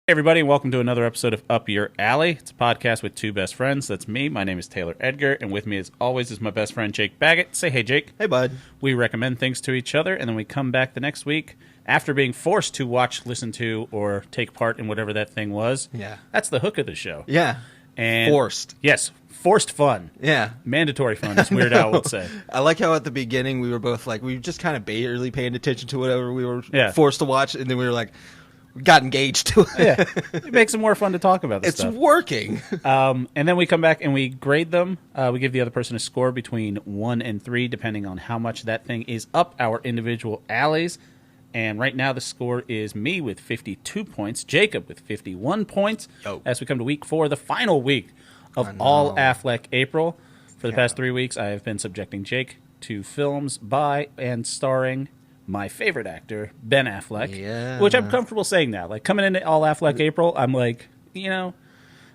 Hey everybody, and welcome to another episode of Up Your Alley. It's a podcast with two best friends. That's me. My name is Taylor Edgar, and with me as always is my best friend Jake Baggett. Say hey, Jake. Hey, bud. We recommend things to each other, and then we come back the next week after being forced to watch, listen to, or take part in whatever that thing was. Yeah. That's the hook of the show. Yeah. And Forced. Yes, forced fun. Yeah. Mandatory fun, as Weird Al would say. I like how at the beginning we were both like, we were just kind of barely paying attention to whatever we were forced to watch, and then we were like, we got engaged to it. Yeah. It makes it more fun to talk about this stuff. It's working. And then we come back and we grade them. We give the other person a score between 1 and 3, depending on how much that thing is up our individual alleys. And right now the score is me with 52 points, Jacob with 51 points, as we come to week 4, the final week of All Affleck April. For the past 3 weeks, I have been subjecting Jake to films by and starring my favorite actor, Ben Affleck, which I'm comfortable saying now. Like, coming into All Affleck April, I'm like, you know,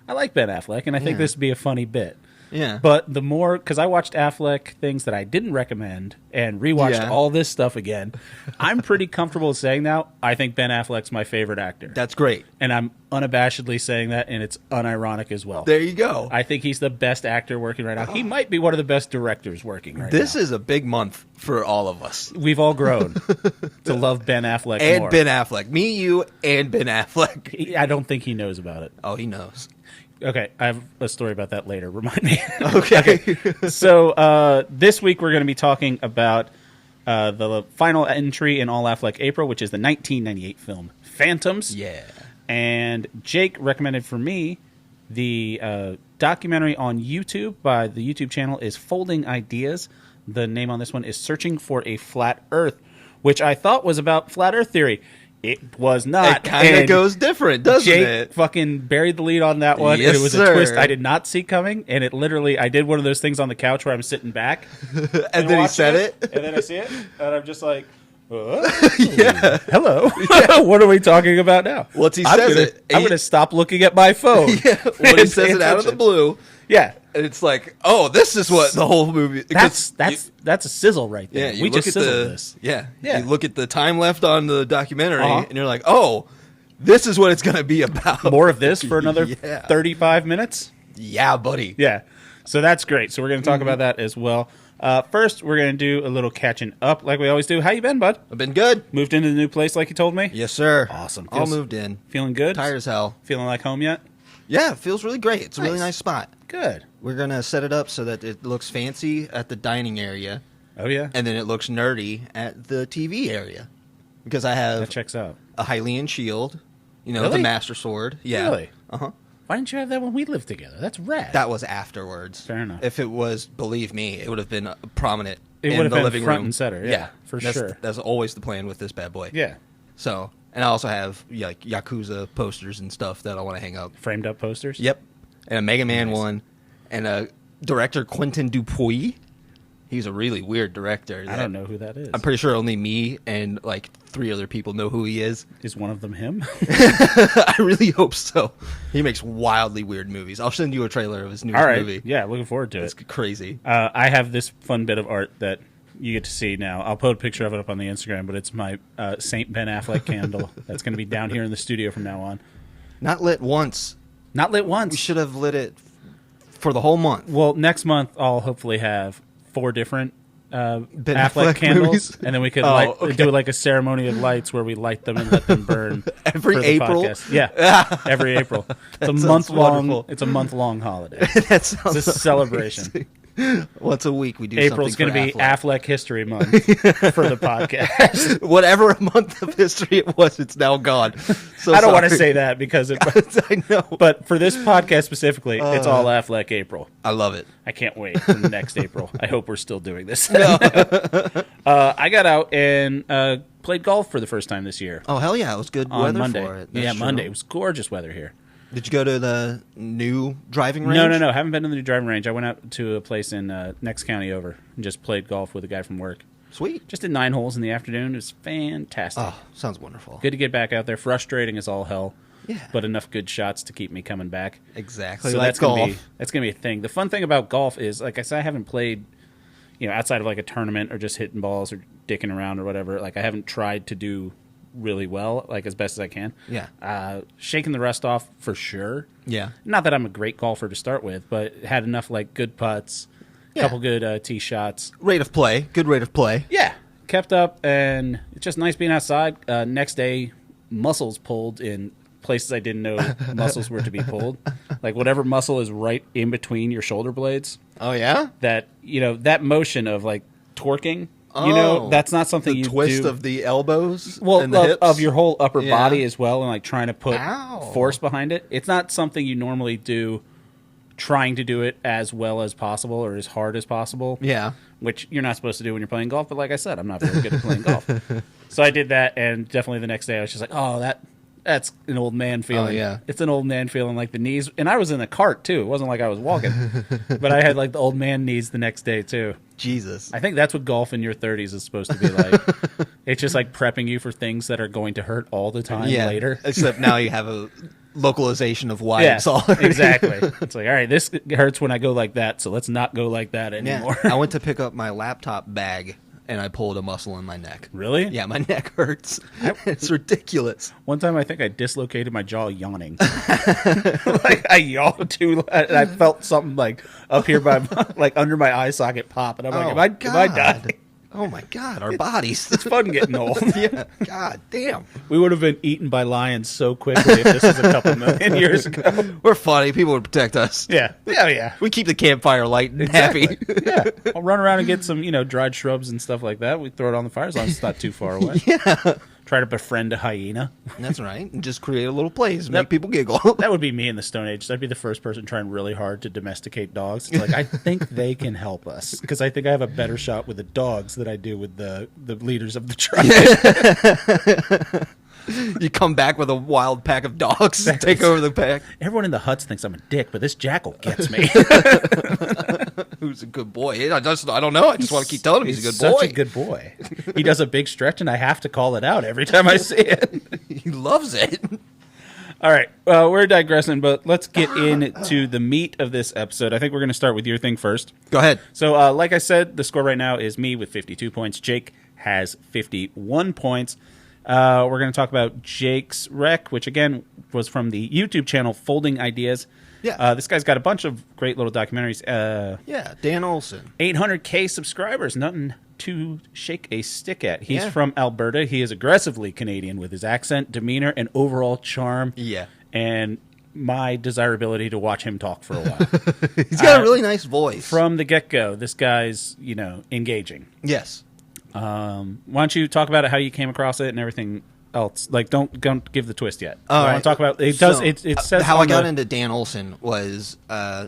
I like Ben Affleck, and I think this would be a funny bit. Yeah. But the more, because I watched Affleck things that I didn't recommend and rewatched all this stuff again, I'm pretty comfortable saying now, I think Ben Affleck's my favorite actor. That's great. And I'm unabashedly saying that, and it's unironic as well. There you go. I think he's the best actor working right now. He might be one of the best directors working right now. This is a big month for all of us. We've all grown to love Ben Affleck and more. Ben Affleck. Me, you, and Ben Affleck. I don't think he knows about it. Oh, he knows. Okay, I have a story about that later. Remind me. Okay. So this week we're going to be talking about the final entry in All Affleck April, which is the 1998 film Phantoms. Yeah. And Jake recommended for me the documentary on YouTube by the YouTube channel is Folding Ideas. The name on this one is Searching for a Flat Earth, which I thought was about flat Earth theory. It was not. It kind of goes different, doesn't Jake it? Fucking buried the lead on that one. Yes, and it was sir. a twist I did not see coming. And it literally, I did one of those things on the couch where I'm sitting back. and then he said it. And then I see it. And I'm just like, hello. Yeah. What are we talking about now? Once he says it. I'm going to stop looking at my phone. When he says it out of the blue. Yeah. And it's like, oh, this is what the whole movie... That's a sizzle right there. Yeah, we just sizzled this. Yeah. You look at the time left on the documentary, and you're like, oh, this is what it's going to be about. More of this for another 35 minutes? Yeah, buddy. Yeah. So that's great. So we're going to talk about that as well. First, we're going to do a little catching up like we always do. How you been, bud? I've been good. Moved into the new place like you told me? Yes, sir. Awesome. All moved in. Feeling good? Tired as hell. Feeling like home yet? Yeah, it feels really great. It's a really nice spot. Good. We're going to set it up so that it looks fancy at the dining area. Oh, yeah? And then it looks nerdy at the TV area. Because I have that checks out. A Hylian shield, Really? the Master Sword. Yeah. Really? Uh-huh. Why didn't you have that when we lived together? That's rad. That was afterwards. Fair enough. If it was, believe me, it would have been prominent in the living front room. And center. Yeah, for sure. That's always the plan with this bad boy. Yeah. So, and I also have like Yakuza posters and stuff that I want to hang up. Framed up posters? Yep. And a Mega Man one. And a director, Quentin Dupuis. He's a really weird director. I don't know who that is. I'm pretty sure only me and like 3 other people know who he is. Is one of them him? I really hope so. He makes wildly weird movies. I'll send you a trailer of his newest movie. Yeah, looking forward to it. It's crazy. I have this fun bit of art that you get to see now. I'll put a picture of it up on the Instagram, but it's my Saint Ben Affleck candle that's going to be down here in the studio from now on. Not lit once. Not lit once. We should have lit it for the whole month. Well, next month I'll hopefully have 4 different Affleck candles, movies? And then we could do like a ceremony of lights where we light them and let them burn every April. Podcast. Yeah, every April. It's a month long. Wonderful. It's a month-long holiday. That sounds it's a celebration. Amazing. Once a week we do. April's going to be Affleck History Month for the podcast. Whatever month of history it was, it's now gone. So I don't want to say that because I know. But for this podcast specifically, it's All Affleck April. I love it. I can't wait for the next April. I hope we're still doing this. No. I got out and played golf for the first time this year. Oh hell yeah! It was good weather Monday. for it. That's true. Monday. It was gorgeous weather here. Did you go to the new driving range? No. Haven't been to the new driving range. I went out to a place in next county over and just played golf with a guy from work. Sweet. Just did 9 holes in the afternoon. It was fantastic. Oh, sounds wonderful. Good to get back out there. Frustrating as all hell. Yeah. But enough good shots to keep me coming back. Exactly. So that's golf. That's gonna be a thing. The fun thing about golf is, like I said, I haven't played, outside of like a tournament or just hitting balls or dicking around or whatever. Like I haven't tried to do really well, like as best as I can. Yeah. Shaking the rust off for sure. Yeah. Not that I'm a great golfer to start with, but had enough like good putts, a couple good tee shots. Rate of play. Good rate of play. Yeah. Kept up, and it's just nice being outside. Next day, muscles pulled in places I didn't know muscles were to be pulled. Like whatever muscle is right in between your shoulder blades. Oh, yeah? That, that motion of like torquing, that's not something you twist do. of the elbows Well, and the hips? of your whole upper body as well, and like trying to put Ow. force behind it. It's not something you normally do, trying to do it as well as possible or as hard as possible. Yeah. Which you're not supposed to do when you're playing golf, but like I said, I'm not very good at playing golf. So I did that, and definitely the next day I was just like, oh, that's an old man feeling. Oh, yeah. It's an old man feeling, like the knees. And I was in a cart, too. It wasn't like I was walking. But I had like the old man knees the next day, too. Jesus. I think that's what golf in your 30s is supposed to be like. It's just like prepping you for things that are going to hurt all the time later. Except now you have a localization of why it's all exactly. It's like, all right, this hurts when I go like that, so let's not go like that anymore. I went to pick up my laptop bag, and I pulled a muscle in my neck. Really? Yeah, my neck hurts. It's ridiculous. One time I think I dislocated my jaw yawning. Like I yawned too loud, and I felt something like up here by like under my eye socket pop, and I'm like, am I dying? Oh my God, our bodies. It's fun getting old. Yeah, God damn. We would have been eaten by lions so quickly if this was a couple million years ago. We're funny. People would protect us. Yeah. Yeah. We keep the campfire light and happy. Yeah. I'll run around and get some, dried shrubs and stuff like that. We throw it on the fire as long as it's not too far away. Yeah. Try to befriend a hyena. That's right. And just create a little place, make people giggle. That would be me in the Stone Age. I'd be the first person trying really hard to domesticate dogs. It's like, I think they can help us. Because I think I have a better shot with the dogs than I do with the leaders of the tribe. You come back with a wild pack of dogs, take over the pack. Everyone in the huts thinks I'm a dick, but this jackal gets me. Who's a good boy? I don't know. I just want to keep telling him he's a good boy. Such a good boy. He does a big stretch, and I have to call it out every time I see it. He loves it. All right. Well, we're digressing, but let's get into the meat of this episode. I think we're going to start with your thing first. Go ahead. So, like I said, the score right now is me with 52 points. Jake has 51 points. We're going to talk about Jake's rec, which, again, was from the YouTube channel Folding Ideas. Yeah. This guy's got a bunch of great little documentaries. Yeah, Dan Olson. 800K subscribers. Nothing to shake a stick at. He's from Alberta. He is aggressively Canadian with his accent, demeanor, and overall charm. Yeah. And my desirability to watch him talk for a while. He's got a really nice voice. From the get-go, this guy's, engaging. Yes. Why don't you talk about it, how you came across it and everything else? Like, don't give the twist yet. All I right. want to talk about it. It says how I got into Dan Olson was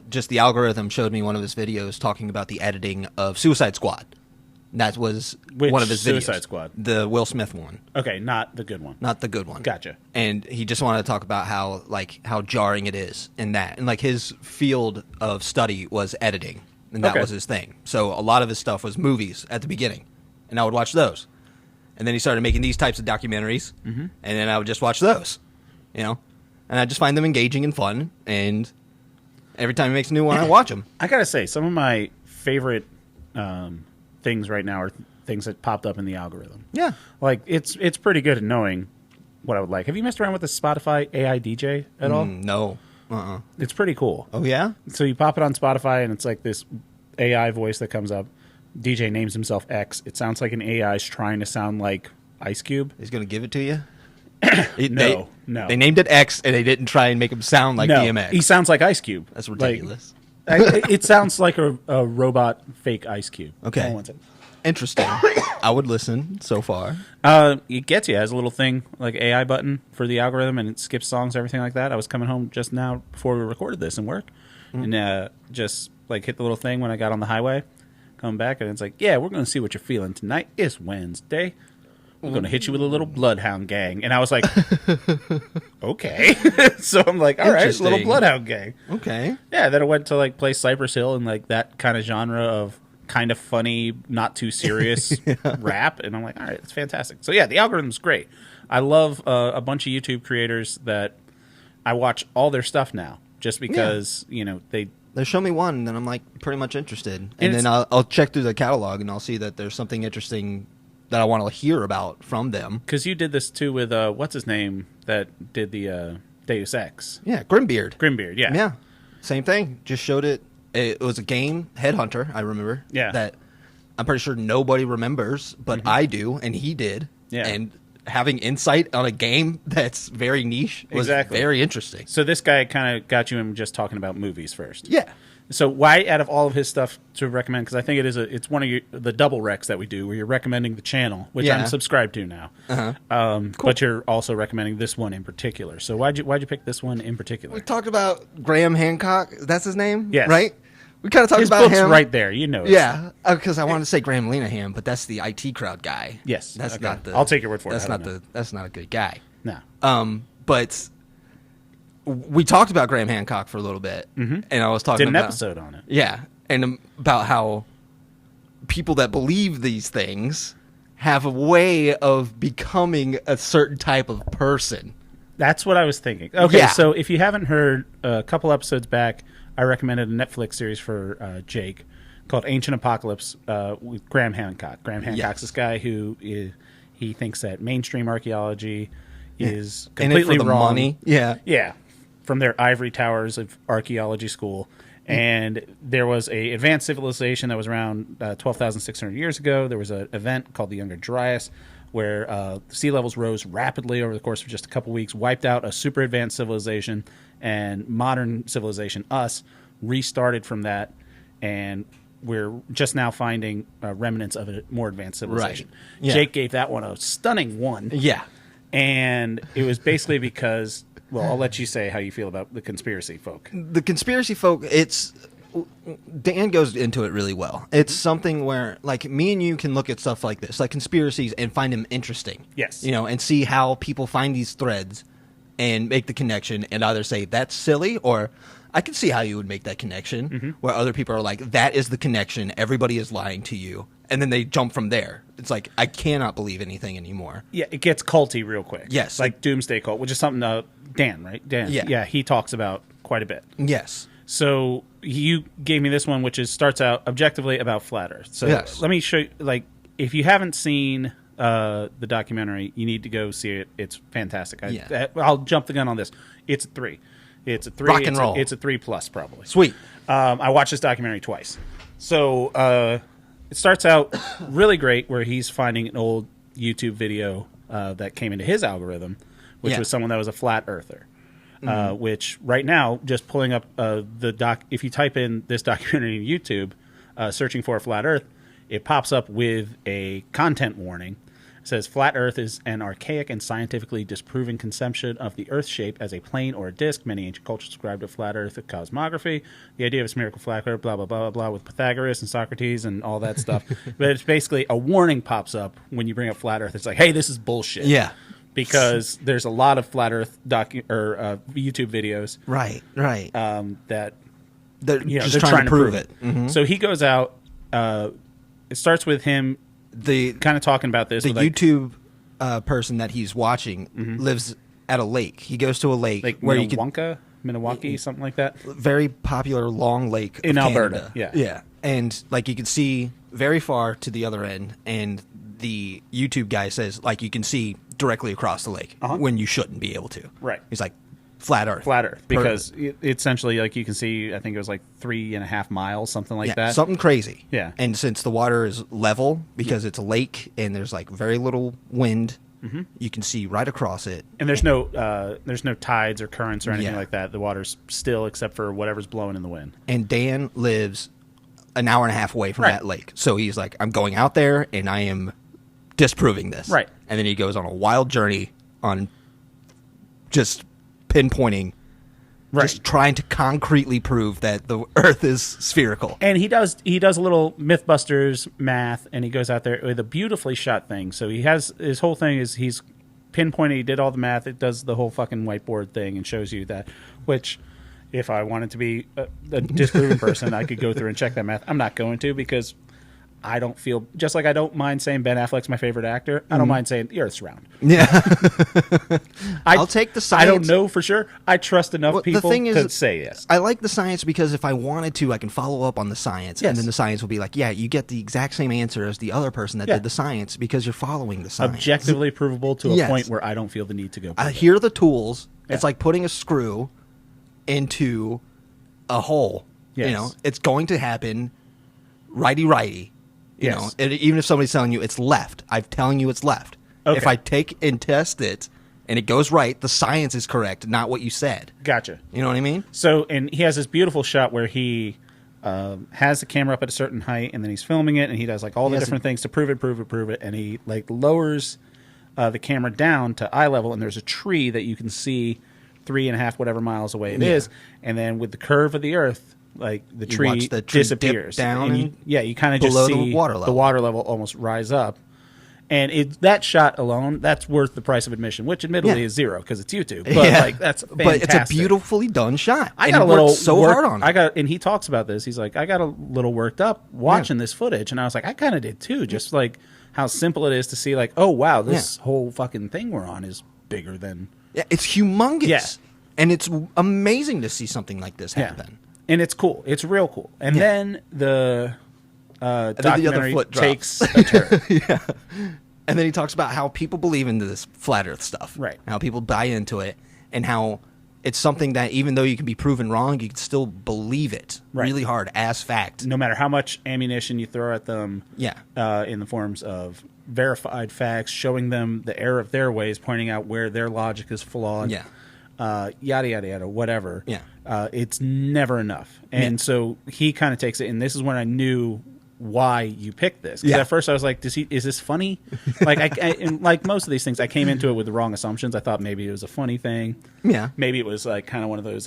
just the algorithm showed me one of his videos talking about the editing of Suicide Squad. That was one of his videos. Suicide Squad? The Will Smith one. Okay, not the good one. Not the good one. Gotcha. And he just wanted to talk about how jarring it is in that. And like his field of study was editing. And that was his thing. So a lot of his stuff was movies at the beginning. And I would watch those. And then he started making these types of documentaries. Mm-hmm. And then I would just watch those. And I just find them engaging and fun. And every time he makes a new one, I watch them. I gotta say, some of my favorite things right now are things that popped up in the algorithm. Yeah. Like, it's pretty good at knowing what I would like. Have you messed around with the Spotify AI DJ at all? No. It's pretty cool. Oh, yeah? So you pop it on Spotify, and it's like this AI voice that comes up. DJ names himself X. It sounds like an AI is trying to sound like Ice Cube. He's going to give it to you? No. They named it X, and they didn't try and make him sound like DMX. He sounds like Ice Cube. That's ridiculous. It sounds like a robot fake Ice Cube. Okay. Interesting. I would listen so far. It gets you. It has a little thing, like AI button for the algorithm, and it skips songs, everything like that. I was coming home just now before we recorded this and work, and just like hit the little thing when I got on the highway. Come back, and it's like, yeah, we're going to see what you're feeling tonight. It's Wednesday. We're going to hit you with a little Bloodhound Gang. And I was like, okay. So I'm like, all right, little Bloodhound Gang. Okay. Yeah, then I went to like play Cypress Hill and like that kind of genre of kind of funny, not too serious rap. And I'm like, all right, it's fantastic. So yeah, the algorithm's great. I love a bunch of YouTube creators that I watch all their stuff now just because, They show me one, and then I'm like pretty much interested. And then I'll check through the catalog, and I'll see that there's something interesting that I want to hear about from them. Because you did this too with what's his name that did the Deus Ex. Yeah, Grimbeard. Grimbeard, yeah. Yeah, same thing. Just showed it. It was a game, Headhunter, I remember. Yeah. That I'm pretty sure nobody remembers, but I do, and he did. Yeah. And having insight on a game that's very niche was very interesting. So this guy kind of got you in just talking about movies first. Yeah. So why, out of all of his stuff to recommend, because I think it's one of the double recs that we do, where you're recommending the channel, which I'm subscribed to now. Cool. But you're also recommending this one in particular. So why'd you pick this one in particular? We talked about Graham Hancock. That's his name? Yes. Right? We kind of talked His about book's him. right there. You know it. Yeah. Because I wanted to say Graham Linehan, but that's the IT crowd guy. Yes. That's okay. not the... I'll take your word for it. That's not a good guy. No. But... we talked about Graham Hancock for a little bit, and I was talking Did an about episode on it. Yeah, and about how people that believe these things have a way of becoming a certain type of person. That's what I was thinking. Okay, Yeah. so if you haven't heard, a couple episodes back, I recommended a Netflix series for Jake called Ancient Apocalypse with Graham Hancock. Graham Hancock's this guy who he thinks that mainstream archaeology is completely in it for the wrong. money. Yeah. From their ivory towers of archaeology school. And there was a advanced civilization that was around 12,600 years ago. There was an event called the Younger Dryas where sea levels rose rapidly over the course of just a couple weeks, wiped out a super advanced civilization, and modern civilization, us, restarted from that, and we're just now finding remnants of a more advanced civilization. Right. Yeah. Jake gave that one a stunning 1. Yeah. And it was because... Well, I'll let you say how you feel about the conspiracy folk. The conspiracy folk, Dan goes into it really well. It's something where, like, me and you can look at stuff like this, like conspiracies, and find them interesting. Yes. And see how people find these threads and make the connection and either say, that's silly, or I can see how you would make that connection, where other people are like, that is the connection, everybody is lying to you. And then they jump from there. It's like, I cannot believe anything anymore. Yeah, it gets culty real quick. Yes. Like Doomsday Cult, which is something Dan, right? Dan. Yeah. He talks about quite a bit. Yes. So you gave me this one, which starts out objectively about flat Earth. So let me show you, like, if you haven't seen the documentary, you need to go see it. It's fantastic. I'll jump the gun on this. It's a 3. It's a 3. Rock and roll. It's a 3+ probably. Sweet. I watched this documentary twice. So it starts out really great where he's finding an old YouTube video that came into his algorithm, which was someone that was a flat earther. Which right now, just pulling up if you type in this documentary in YouTube, searching for a flat earth, it pops up with a content warning. It says, flat earth is an archaic and scientifically disproven conception of the earth shape as a plane or a disk. Many ancient cultures described a flat earth cosmography. The idea of a spherical flat earth, blah, blah, blah, blah, blah, with Pythagoras and Socrates and all that stuff. But it's basically a warning pops up when you bring up flat earth. It's like, hey, this is bullshit. Yeah. Because there's a lot of flat earth YouTube videos. Right. That They're they're just trying to prove it. Mm-hmm. So he goes out. It starts with him kind of talking about this. The YouTube person that he's watching lives at a lake. He goes to a lake like where Minnewanka, something like that. Very popular long lake in of Alberta. Canada. Yeah. Yeah. And like you can see very far to the other end, and the YouTube guy says like you can see directly across the lake when you shouldn't be able to. Right. He's like flat Earth. Flat Earth, because essentially, like you can see, I think it was like 3.5 miles, something like that. Something crazy. Yeah. And since the water is level because it's a lake and there's like very little wind, you can see right across it. And there's no tides or currents or anything like that. The water's still, except for whatever's blowing in the wind. And Dan lives an hour and a half away from that lake, so he's like, I'm going out there and I am disproving this. Right. And then he goes on a wild journey on just pinpointing, just trying to concretely prove that the Earth is spherical. And he does a little Mythbusters math, and he goes out there with a beautifully shot thing. So he has his whole thing is he's pinpointing. He did all the math. It does the whole fucking whiteboard thing and shows you that. Which, if I wanted to be a disproven person, I could go through and check that math. I'm not going to, because I don't feel, just like I don't mind saying Ben Affleck's my favorite actor, I don't mind saying the Earth's round. Yeah. I'll take the science. I don't know for sure. I trust enough people the thing is, to say yes. I like the science because if I wanted to, I can follow up on the science, Yes. and then the science will be like, yeah, you get the exact same answer as the other person that did the science because you're following the science. Objectively provable to a Yes. point where I don't feel the need to go. Here are the tools. Yeah. It's like putting a screw into a hole. Yes. You know, it's going to happen righty. You Yes. know, even if somebody's telling you it's left, I'm telling you it's left. Okay. If I take and test it and it goes right, the science is correct, not what you said. Gotcha. You know what I mean? So, and he has this beautiful shot where he has the camera up at a certain height, and then he's filming it, and he does like all the different things to prove it, and he like lowers the camera down to eye level, and there's a tree that you can see 3.5 whatever miles away it is, and then with the curve of the Earth, like the tree, watch the tree disappears dip down, and you kind of just below see the water level almost rise up. And that shot alone, that's worth the price of admission, which admittedly is $0 because it's YouTube. But like that's fantastic. But it's a beautifully done shot. I got a little hard on it. and he talks about this. He's like, I got a little worked up watching this footage, and I was like, I kind of did too. Just like how simple it is to see, like, oh wow, this whole fucking thing we're on is bigger than. Yeah, it's humongous. Yeah. And it's amazing to see something like this happen. And it's cool. It's real cool. And then the documentary foot takes a turn. Yeah. And then he talks about how people believe into this flat Earth stuff. Right. How people buy into it, and how it's something that even though you can be proven wrong, you can still believe it really hard as fact. No matter how much ammunition you throw at them in the forms of verified facts, showing them the error of their ways, pointing out where their logic is flawed, yada, yada, yada, whatever. It's never enough. And so he kind of takes it, and this is when I knew why you picked this. Because at first I was like, is this funny? Like, and like most of these things, I came into it with the wrong assumptions. I thought maybe it was a funny thing. Yeah. Maybe it was like kind of one of those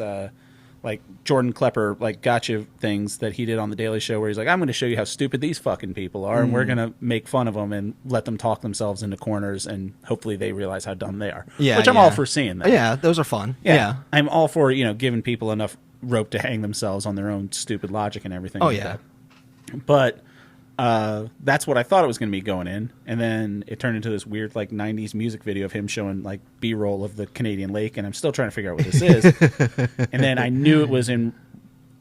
like Jordan Klepper like gotcha things that he did on the Daily Show, where he's like, I'm going to show you how stupid these fucking people are, and we're going to make fun of them and let them talk themselves into corners, and hopefully they realize how dumb they are. Which I'm all for seeing that. Yeah, those are fun. Yeah. I'm all for, giving people enough rope to hang themselves on their own stupid logic and everything that. But that's what I thought it was going to be going in, and then it turned into this weird like 90s music video of him showing like B-roll of the Canadian lake, and I'm still trying to figure out what this is. And then I knew it was I'm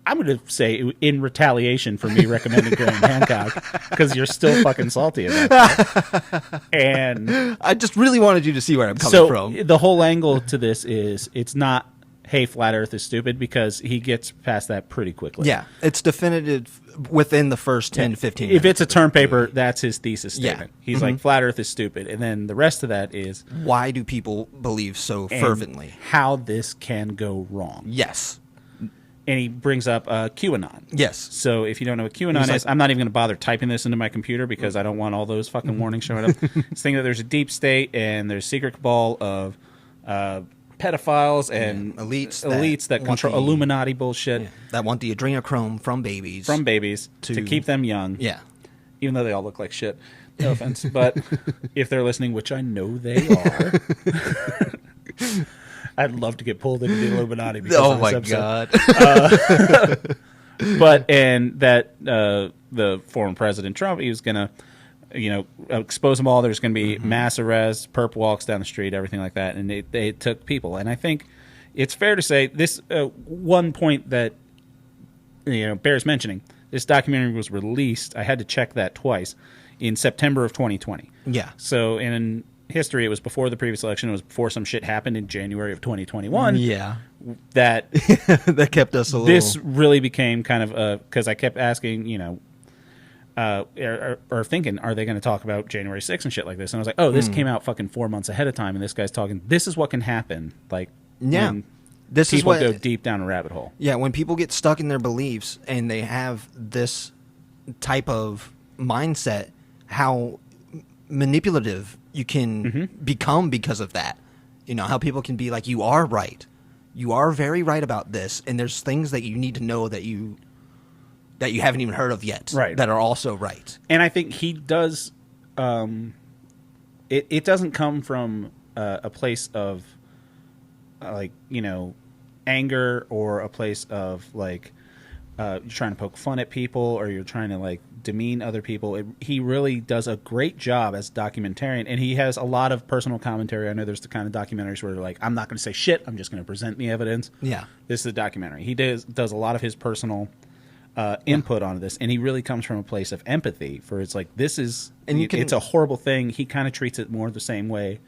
going to say in retaliation for me recommending Graham Hancock, because you're still fucking salty about that. And I just really wanted you to see where I'm coming from. The whole angle to this is it's not, hey, flat Earth is stupid, because he gets past that pretty quickly. Yeah, it's definitive within the first 10 to 15 minutes. If it's a term paper, that's his thesis statement. Yeah. He's like, flat Earth is stupid. And then the rest of that is, why do people believe so fervently? How this can go wrong. Yes. And he brings up QAnon. Yes. So if you don't know what QAnon is, I'm not even going to bother typing this into my computer, because I don't want all those fucking warnings showing up. It's thinking that there's a deep state and there's a secret cabal of pedophiles and elites that control Illuminati bullshit. That want the adrenochrome from babies. To keep them young. Yeah. Even though they all look like shit. No offense. But if they're listening, which I know they are, I'd love to get pulled into the Illuminati because of this episode. God. And that the former President Trump, he was going to expose them all. There's going to be mass arrests, perp walks down the street, everything like that. And they took people. And I think it's fair to say this one point that bears mentioning. This documentary was released, I had to check that twice, in September of 2020. Yeah. So in history, it was before the previous election. It was before some shit happened in January of 2021. Yeah. That that kept us a little... This really became kind of because I kept asking, or thinking, are they going to talk about January 6th and shit like this? And I was like, oh, this came out fucking 4 months ahead of time, and this guy's talking, this is what can happen. Like, when this people is what, go deep down a rabbit hole. Yeah, when people get stuck in their beliefs and they have this type of mindset, how manipulative you can become because of that. How people can be like, you are right. You are very right about this, and there's things that you need to know that you haven't even heard of yet, right, that are also right. And I think he does. It doesn't come from a place of anger, or a place of you're trying to poke fun at people, or you're trying to demean other people. He really does a great job as a documentarian, and he has a lot of personal commentary. I know there's the kind of documentaries where they're like, I'm not going to say shit, I'm just going to present the evidence. Yeah. This is a documentary. He does a lot of his personal input onto this, and he really comes from a place of empathy for it's like, this is, and it's a horrible thing. He kind of treats it more the same way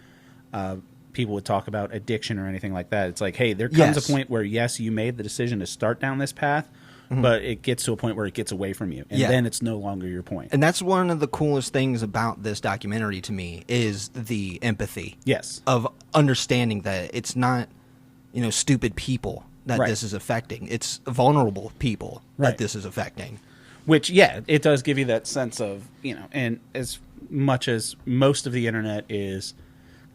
people would talk about addiction or anything like that. It's like, hey, there comes a point where, yes, you made the decision to start down this path, but it gets to a point where it gets away from you, and then it's no longer your point. And that's one of the coolest things about this documentary to me is the empathy. Yes. Of understanding that it's not, stupid people that this is affecting. It's vulnerable people that this is affecting. Which, yeah, it does give you that sense of, and as much as most of the internet is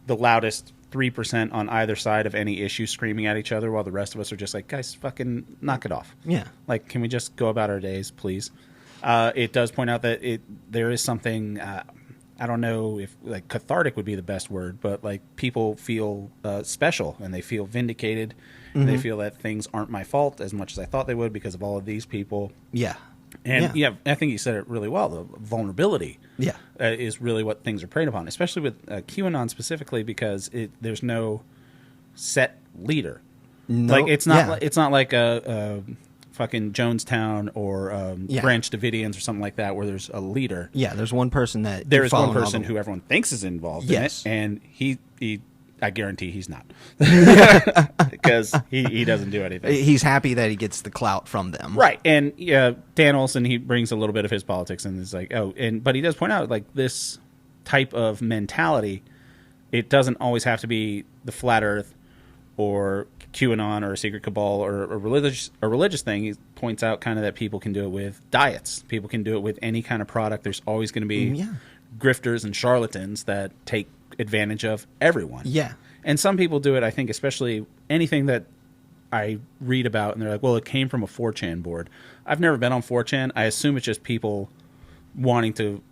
the loudest 3% on either side of any issue screaming at each other, while the rest of us are just like, guys, fucking knock it off. Yeah. Like, can we just go about our days, please? It does point out that there is something, I don't know if, like, cathartic would be the best word, but, like, people feel special, and they feel vindicated, and they feel that things aren't my fault as much as I thought they would because of all of these people. Yeah. And, I think you said it really well, the vulnerability is really what things are preyed upon, especially with QAnon specifically, because there's no set leader. No, like, it's not like a fucking Jonestown or Branch Davidians or something like that where there's a leader. Yeah, there's one person that... There is one person who everyone thinks is involved in it, and he I guarantee he's not. Because he doesn't do anything. He's happy that he gets the clout from them. Right. And Dan Olson, he brings a little bit of his politics and is like, but he does point out, like, this type of mentality, it doesn't always have to be the flat earth or QAnon or a secret cabal or a religious thing. He points out kind of that people can do it with diets. People can do it with any kind of product. There's always going to be grifters and charlatans that take advantage of everyone. Yeah. And some people do it, I think, especially anything that I read about, and they're like, well, it came from a 4chan board. I've never been on 4chan. I assume it's just people wanting to,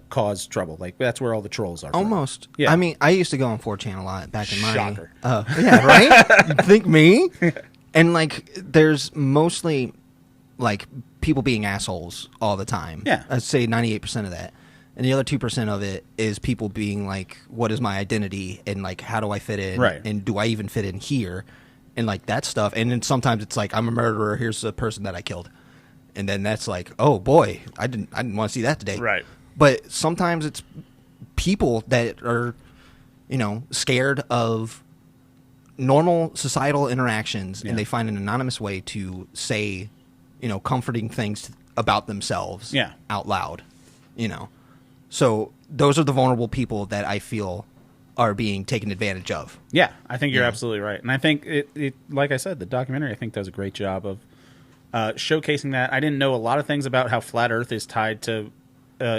cause trouble. Like, that's where all the trolls are. Almost. Yeah. I mean, I used to go on 4chan a lot back in my... Shocker. Yeah, right? You think me? And, like, there's mostly, like, people being assholes all the time. Yeah. I'd say 98% of that. And the other 2% of it is people being like, what is my identity? And, like, how do I fit in? Right. And do I even fit in here? And, like, that stuff. And then sometimes it's like, I'm a murderer. Here's the person that I killed. And then that's like, oh, boy, I didn't want to see that today. Right. But sometimes it's people that are, scared of normal societal interactions. And they find an anonymous way to say, comforting things about themselves out loud, So those are the vulnerable people that I feel are being taken advantage of. Yeah, I think you're absolutely right. And I think, it like I said, the documentary, I think, does a great job of showcasing that. I didn't know a lot of things about how Flat Earth is tied to...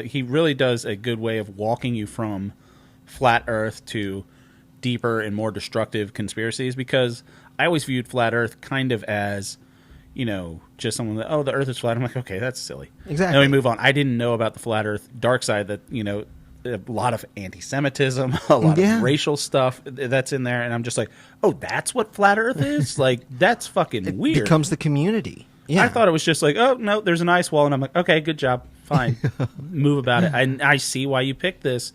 he really does a good way of walking you from Flat Earth to deeper and more destructive conspiracies, because I always viewed Flat Earth kind of as... just someone that, the Earth is flat. I'm like, okay, that's silly. Exactly. Then we move on. I didn't know about the flat Earth dark side, that, a lot of anti-Semitism, a lot of racial stuff that's in there. And I'm just like, oh, that's what flat Earth is? Like, that's fucking weird. It becomes the community. Yeah. I thought it was just like, oh, no, there's an ice wall. And I'm like, okay, good job. Fine. Move about it. I see why you picked this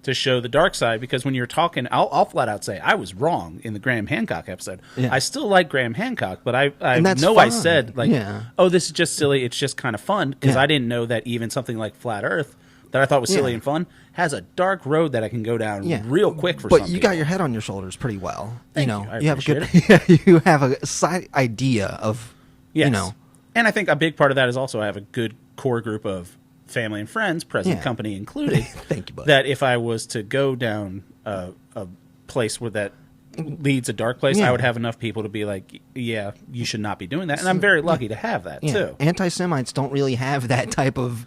to show the dark side, because when you're talking, I'll flat out say I was wrong in the Graham Hancock episode. Yeah. I still like Graham Hancock, but I know fun. I said, like, oh, this is just silly. It's just kind of fun, because I didn't know that even something like Flat Earth that I thought was silly and fun has a dark road that I can go down real quick for. But some you people. got your head on your shoulders pretty well. You have a good you have a side idea of and I think a big part of that is also I have a good core group of family and friends, present company included. Thank you, buddy. That if I was to go down a place where that leads a dark place, I would have enough people to be like, yeah, you should not be doing that. And I'm very lucky to have that, too. Anti-Semites don't really have that type of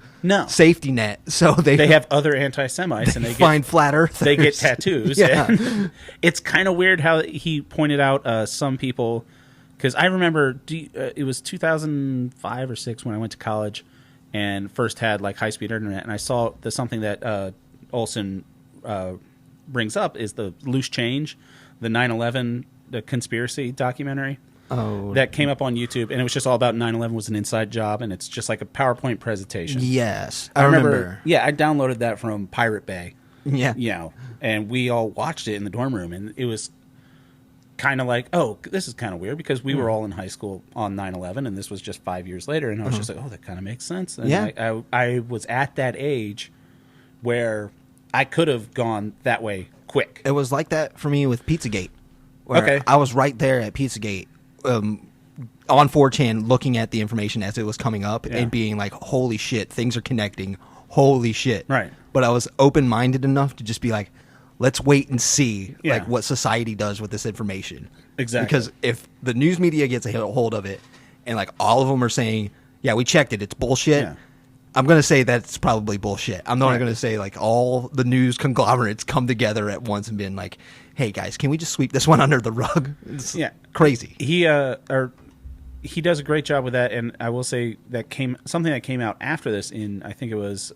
safety net. So they have other anti-Semites, and they find flat earthers. They get tattoos. And it's kind of weird how he pointed out some people, because I remember it was 2005 or 6 when I went to college and first had, like, high-speed internet, and I saw something that Olson brings up is the Loose Change, the 9/11, the conspiracy documentary. that came up on YouTube, and it was just all about 9/11 was an inside job, and it's just like a PowerPoint presentation. Yes, I remember. Yeah, I downloaded that from Pirate Bay. Yeah. You know, and we all watched it in the dorm room, and it was kind of like, oh, this is kind of weird, because we were all in high school on 9/11, and this was just 5 years later, and I was just like, oh, that kind of makes sense. And I was at that age where I could have gone that way quick. It was like that for me with Pizzagate. Where I was right there at Pizzagate on 4chan looking at the information as it was coming up and being like, holy shit, things are connecting. Holy shit. Right. But I was open-minded enough to just be like, let's wait and see like what society does with this information. Exactly. Because if the news media gets a hold of it and like all of them are saying, yeah, we checked it, it's bullshit. Yeah. I'm going to say that's probably bullshit. I'm not going to say like all the news conglomerates come together at once and been like, hey guys, can we just sweep this one under the rug? It's crazy. He does a great job with that, and I will say that something that came out after this in, I think it was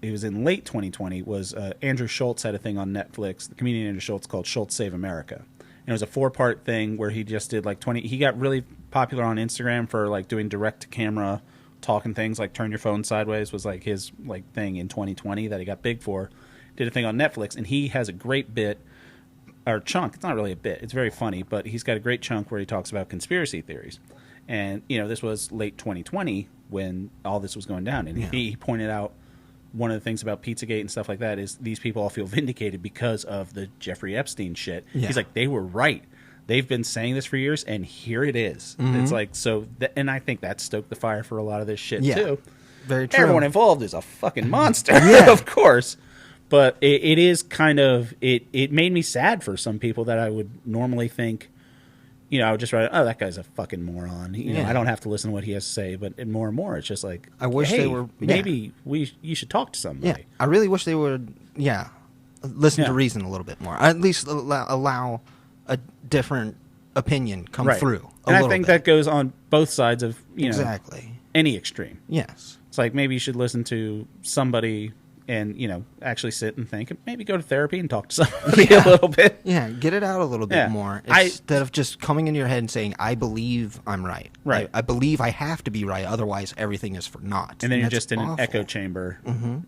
in late 2020, was Andrew Schultz had a thing on Netflix, the comedian Andrew Schultz, called Schultz Save America. And it was a 4-part thing where he just did like 20. He got really popular on Instagram for like doing direct to camera talking things, like turn your phone sideways was like his like thing in 2020 that he got big for. Did a thing on Netflix, and he has a great bit or chunk. It's not really a bit. It's very funny, but he's got a great chunk where he talks about conspiracy theories. And you know, this was late 2020 when all this was going down, and he pointed out one of the things about Pizzagate and stuff like that is these people all feel vindicated because of the Jeffrey Epstein shit. Yeah. He's like, they were right. They've been saying this for years, and here it is. Mm-hmm. It's like, so, and I think that stoked the fire for a lot of this shit, too. Very true. Everyone involved is a fucking monster, of course. But it is kind of, it made me sad for some people that I would normally think, you know, I would just write, oh, that guy's a fucking moron. You know, I don't have to listen to what he has to say. But more and more, it's just like, I wish they were. Maybe you should talk to somebody. Yeah, I really wish they would. Listen to reason a little bit more. At least allow a different opinion come through. And I think that goes on both sides of exactly any extreme. Yes, it's like maybe you should listen to somebody and, you know, actually sit and think, and maybe go to therapy and talk to somebody a little bit. Yeah, get it out a little bit more. Instead of just coming in your head and saying, I believe I'm right. Right. I believe I have to be right, otherwise everything is for naught. And then you're just in an echo chamber,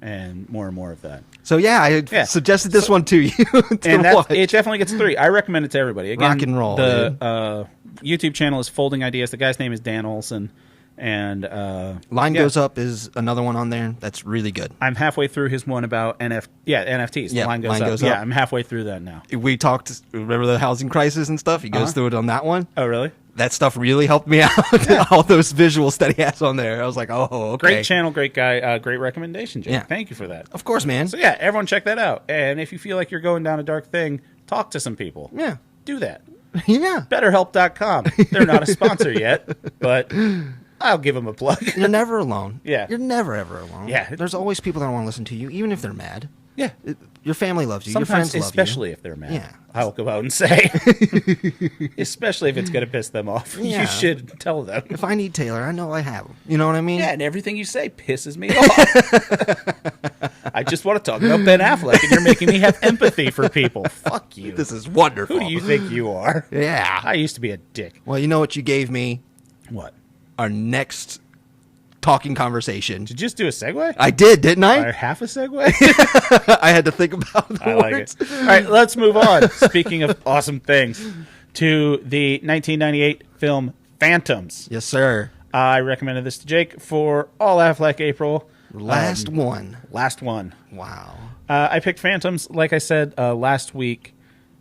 and more of that. So, I suggested this one to you it definitely gets 3. I recommend it to everybody. Again, rock and roll. The YouTube channel is Folding Ideas. The guy's name is Dan Olson. And Line Goes Up is another one on there that's really good. I'm halfway through his one about NFTs. Yeah, Line Goes Up. Yeah, I'm halfway through that now. We talked, remember the housing crisis and stuff? He goes through it on that one. Oh, really? That stuff really helped me out. All those visuals that he has on there. I was like, oh, okay. Great channel, great guy, great recommendation, Jake. Yeah. Thank you for that. Of course, man. So, everyone check that out. And if you feel like you're going down a dark thing, talk to some people. Yeah. Do that. Yeah. BetterHelp.com. They're not a sponsor yet, but I'll give them a plug. You're never alone. Yeah. You're never, ever alone. Yeah. There's always people that want to listen to you, even if they're mad. Yeah. Your family loves you. Sometimes, your friends love you. especially if they're mad. Yeah. I'll go out and say. Especially if it's going to piss them off. Yeah. You should tell them. If I need Taylor, I know I have him. You know what I mean? Yeah, and everything you say pisses me off. I just want to talk about Ben Affleck, and you're making me have empathy for people. Fuck you. This is wonderful. Who do you think you are? Yeah. I used to be a dick. Well, you know what you gave me? What? Our next talking conversation. Did you just do a segue? I did, didn't I? Or half a segue? I had to think about the words. Like it. All right, let's move on. Speaking of awesome things, to the 1998 film Phantoms. Yes, sir. I recommended this to Jake for All Affleck April. Last one. Wow. I picked Phantoms, like I said, last week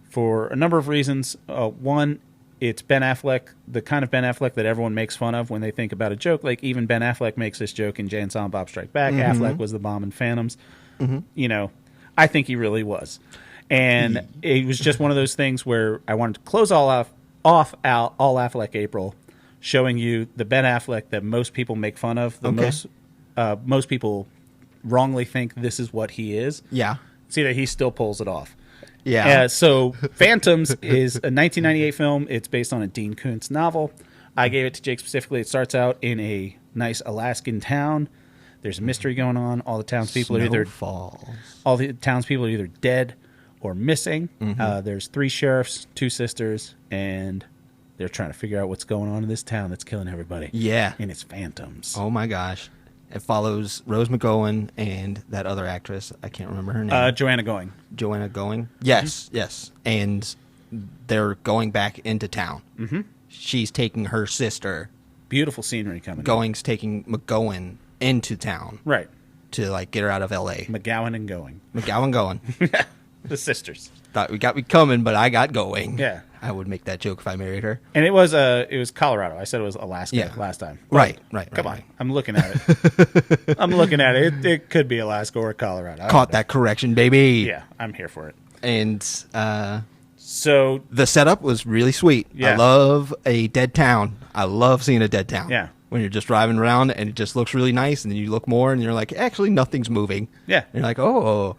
for a number of reasons. One, it's Ben Affleck, the kind of Ben Affleck that everyone makes fun of when they think about a joke. Like, even Ben Affleck makes this joke in Jay and Silent Bob Strike Back. Affleck was the bomb in Phantoms. You know, I think he really was. And it was just one of those things where I wanted to close All Affleck April, showing you the Ben Affleck that most people make fun of. Most people wrongly think this is what he is. Yeah. See that he still pulls it off. Yeah. So Phantoms is a 1998 film. It's based on a Dean Koontz novel. I gave it to Jake specifically. It starts out in a nice Alaskan town. There's a mystery going on. All the townspeople are either dead or missing. There's 3 sheriffs, 2 sisters, and they're trying to figure out what's going on in this town that's killing everybody. Yeah. And it's phantoms. Oh, my gosh. It follows Rose McGowan and that other actress. I can't remember her name. Joanna Going. Joanna Going? Yes, yes. And they're going back into town. Mm-hmm. She's taking her sister. Beautiful scenery coming. Going's taking McGowan into town. Right. To, like, get her out of L.A. McGowan and Going. McGowan Going. The sisters. Thought we got me coming, but I got going. Yeah. I would make that joke if I married her. And it was Colorado. I said it was Alaska last time. Right. Come on. I'm looking at it. It could be Alaska or Colorado. Caught that correction, baby. Yeah, I'm here for it. And so the setup was really sweet. Yeah. I love a dead town. I love seeing a dead town. Yeah. When you're just driving around and it just looks really nice, and then you look more and you're like, actually, nothing's moving. Yeah. And you're like, oh,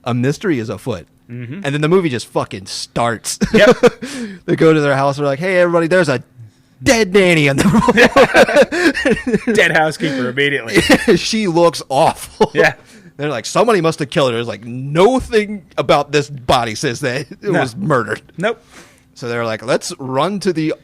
a mystery is afoot. Mm-hmm. And then the movie just fucking starts. Yep. They go to their house. They're like, hey, everybody, there's a dead nanny on the road. Dead housekeeper immediately. She looks awful. Yeah. They're like, somebody must have killed her. There's like nothing about this body says that it was murdered. Nope. So they're like, let's run to the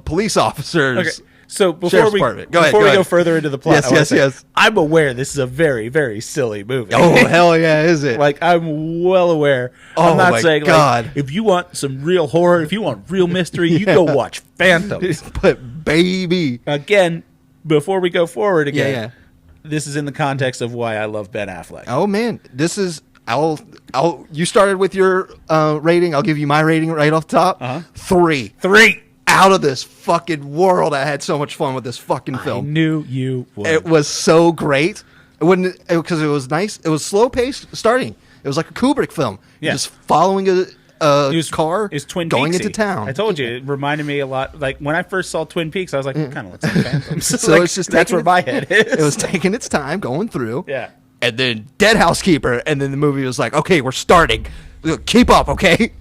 police officers. Okay. So before we go further into the plot, yes. I'm aware this is a very, very silly movie. Oh, hell yeah, is it? Like, I'm well aware. Oh, I'm not my saying, God. like, if you want some real horror, if you want real mystery, you go watch Phantoms. But, baby. Again, before we go forward again, Yeah. This is in the context of why I love Ben Affleck. Oh, man. This is... You started with your rating. I'll give you my rating right off the top. 3. 3. Out of this fucking world. I had so much fun with this fucking film. I knew you would. It was so great. Because it was nice. It was slow paced starting. It was like a Kubrick film. Yeah. Just following a car is Twin going Peaks-y. into town. I told you, it reminded me a lot. Like, when I first saw Twin Peaks, I was like, it kind of looks like Phantoms. So like, it's just that's where my head is. It was taking its time going through. Yeah. And then Dead Housekeeper. And then the movie was like, okay, we're starting. Keep up, okay?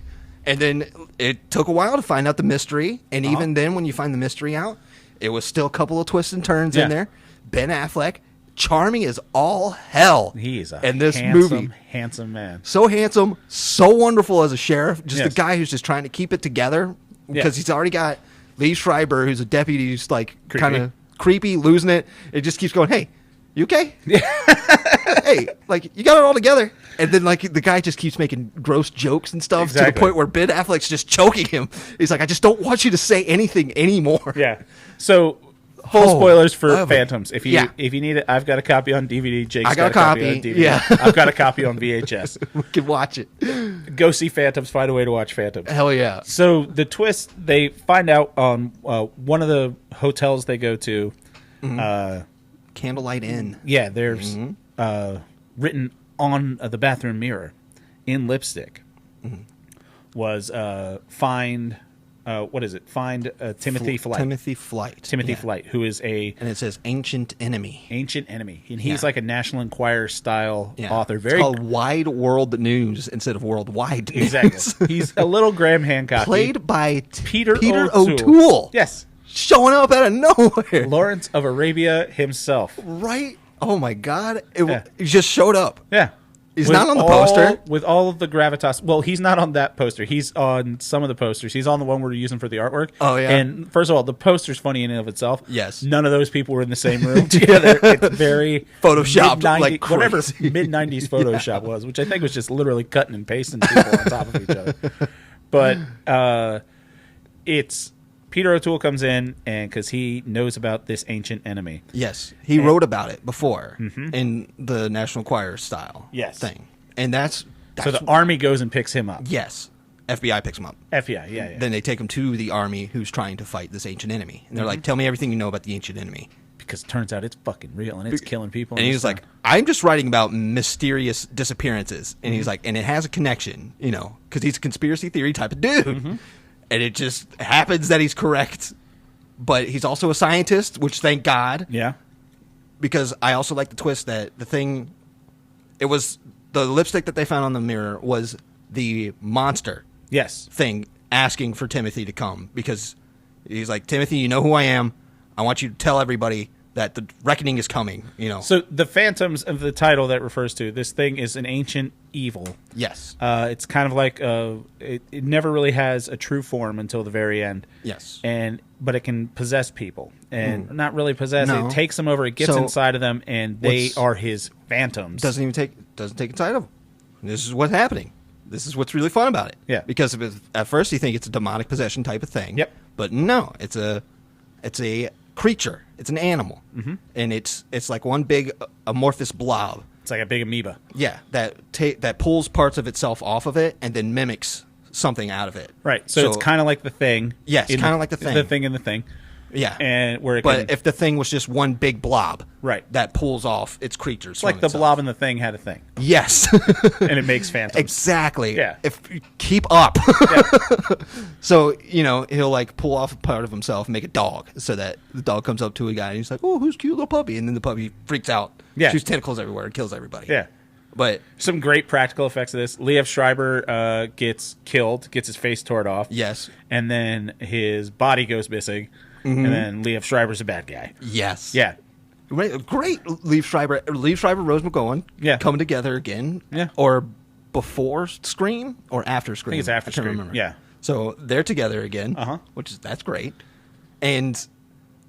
And then it took a while to find out the mystery. And even then, when you find the mystery out, it was still a couple of twists and turns in there. Ben Affleck, charming as all hell. He is a handsome man. So handsome, so wonderful as a sheriff. Just a guy who's just trying to keep it together. Because he's already got Lee Schreiber, who's a deputy, who's like kind of creepy, losing it. It just keeps going, hey, you okay? Yeah. Hey, like, you got it all together. And then, like, the guy just keeps making gross jokes and stuff to the point where Ben Affleck's just choking him. He's like, I just don't want you to say anything anymore. Yeah. So, full spoilers for Phantoms. If you need it, I've got a copy on DVD. Jake's got a copy on DVD. Yeah. I've got a copy on VHS. We can watch it. Go see Phantoms. Find a way to watch Phantoms. Hell yeah. So, the twist, they find out on one of the hotels they go to. Candlelight Inn. Yeah, there's written on the bathroom mirror in lipstick was find what is it? Find Timothy Flight. Timothy Flight, who is and it says ancient enemy. And he's like a National Enquirer style author. It's called Wide World News instead of Worldwide News. Exactly. He's a little Graham Hancock. Played by Peter O'Toole. Yes. Showing up out of nowhere. Lawrence of Arabia himself. Right? Oh my God. He just showed up. Yeah. He's not on the poster. With all of the gravitas. Well, he's not on that poster. He's on some of the posters. He's on the one we're using for the artwork. Oh, yeah. And first of all, the poster's funny in and of itself. Yes. None of those people were in the same room together. It's very Photoshopped like crazy. Whatever mid-90s Photoshop was, which I think was just literally cutting and pasting people on top of each other. But it's... Peter O'Toole comes in, and because he knows about this ancient enemy. Yes, he wrote about it before in the National Enquirer style thing, and that's so the army goes and picks him up. Yes, FBI picks him up. FBI, yeah. Then they take him to the army who's trying to fight this ancient enemy, and they're like, "Tell me everything you know about the ancient enemy," because it turns out it's fucking real and it's killing people. And he's like, "I'm just writing about mysterious disappearances," and he's like, "And it has a connection, you know, because he's a conspiracy theory type of dude." And it just happens that he's correct. But he's also a scientist, which thank God. Yeah. Because I also like the twist that it was the lipstick that they found on the mirror was the monster thing asking for Timothy to come. Because he's like, Timothy, you know who I am. I want you to tell everybody that the reckoning is coming. So the phantoms of the title that refers to this thing is an ancient evil. Yes. It's kind of like it never really has a true form until the very end. Yes. But it can possess people, and not really possess. No. It takes them over. It gets inside of them, and they are his phantoms. Doesn't take inside of them. This is what's happening. This is what's really fun about it. Yeah. Because at first you think it's a demonic possession type of thing. Yep. But no, it's a creature. It's an animal, and it's like one big amorphous blob. It's like a big amoeba. Yeah, that pulls parts of itself off of it and then mimics something out of it. Right. So it's kind of like the thing. Yes, kind of like the thing. The thing in the thing. Yeah. And where but if the thing was just one big blob, right, that pulls off its creatures. It's like the blob and the thing had a thing. Yes. And it makes phantoms. Exactly. Yeah. If keep up. Yeah. So, he'll like pull off a part of himself and make a dog so that the dog comes up to a guy and he's like, "Oh, who's cute little puppy?" And then the puppy freaks out. Yeah. Shoots tentacles everywhere and kills everybody. Yeah. But some great practical effects of this. Liev Schreiber gets killed, gets his face torn off. Yes. And then his body goes missing. And then Liev Schreiber's a bad guy. Yes. Yeah. Great. Liev Schreiber, Rose McGowan. Yeah. Coming together again. Yeah. Or before Scream or after Scream. I think it's after Scream. Remember. Yeah. So they're together again. That's great. And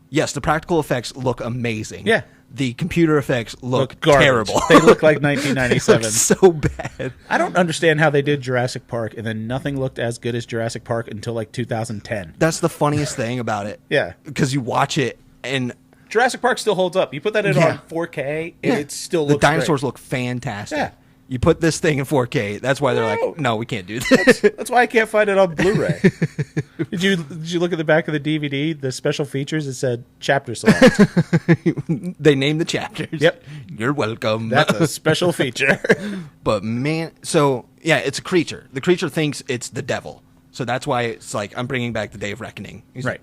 yes, the practical effects look amazing. Yeah. The computer effects look garbage. terrible. They look like 1997. They look so bad. I don't understand how they did Jurassic Park and then nothing looked as good as Jurassic Park until like 2010. That's the funniest thing about it. Yeah. Because you watch it and Jurassic Park still holds up. You put that in on 4K and it still looks the dinosaurs great. Look fantastic. Yeah. You put this thing in 4K. That's why they're like, no, we can't do this. That's why I can't find it on Blu-ray. Did you look at the back of the DVD, the special features? It said chapter select. They named the chapters. Yep. You're welcome. That's a special feature. But man, so yeah, it's a creature. The creature thinks it's the devil. So that's why it's like, I'm bringing back the day of reckoning. He's right.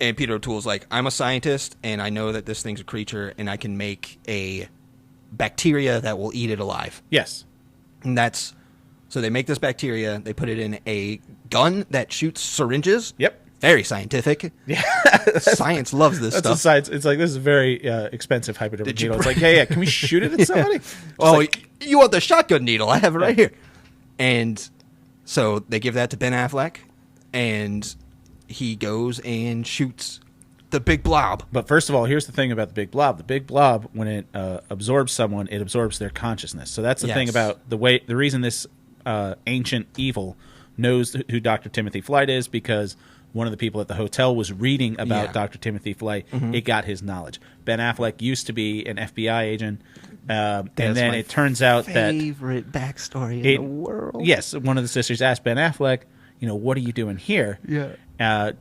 And Peter O'Toole's like, I'm a scientist and I know that this thing's a creature and I can make a bacteria that will eat it alive. Yes. And so they make this bacteria, they put it in a gun that shoots syringes. Yep. Very scientific. Yeah. Science loves this stuff. Science. It's like, this is very expensive hypodermic needle. It's like, yeah, can we shoot it at somebody? You want the shotgun needle? I have it right here. And so they give that to Ben Affleck, and he goes and shoots the big blob. But first of all, here's the thing about the big blob. The big blob, when it absorbs someone, it absorbs their consciousness. So that's the thing about the reason this ancient evil knows who Dr. Timothy Flight is, because one of the people at the hotel was reading about Dr. Timothy Flight. It got his knowledge. Ben Affleck used to be an FBI agent, and then it turns out that favorite backstory in the world. Yes, one of the sisters asked Ben Affleck, what are you doing here? Yeah.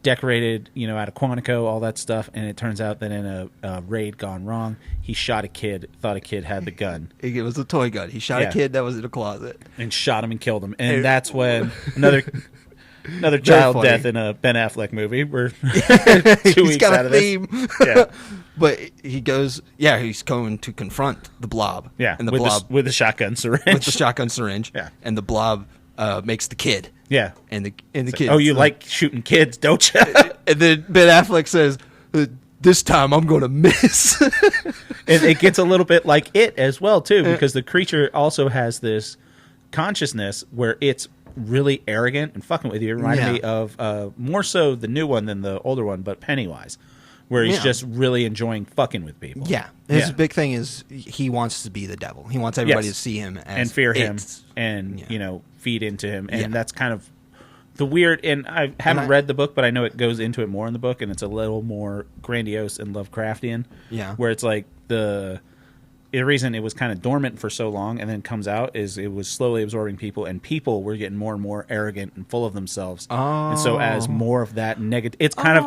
Decorated, out of Quantico, all that stuff, and it turns out that in a raid gone wrong, he shot a kid, thought a kid had the gun. It was a toy gun. He shot a kid that was in a closet. And shot him and killed him. And that's when another child death in a Ben Affleck movie. We're 2 weeks out of theme. this. Yeah. But he goes, he's going to confront the blob. Yeah, and the with blob with the shotgun syringe. With the shotgun syringe. Yeah. And the blob makes the kid. Yeah. And the kid. Oh, you like shooting kids, don't you? And then Ben Affleck says, this time I'm going to miss. And it gets a little bit like it as well, too, because the creature also has this consciousness where it's really arrogant and fucking with you. It reminded me of more so the new one than the older one, but Pennywise, where he's just really enjoying fucking with people. Yeah. His big thing is he wants to be the devil. He wants everybody to see him as and fear him and, feed into him. And that's kind of the weird, and I haven't read the book, but I know it goes into it more in the book, and it's a little more grandiose and Lovecraftian. Yeah. Where it's like the reason it was kind of dormant for so long and then comes out is it was slowly absorbing people, and people were getting more and more arrogant and full of themselves. And so as more of that negative, it's kind of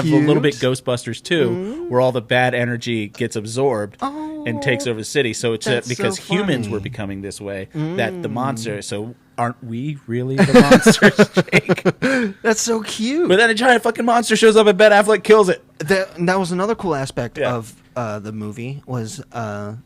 a little bit Ghostbusters too, where all the bad energy gets absorbed and takes over the city. So it's because humans were becoming this way that the monster. So aren't we really the monsters, Jake? That's so cute. But then a giant fucking monster shows up and Ben Affleck kills it. That was another cool aspect of the movie was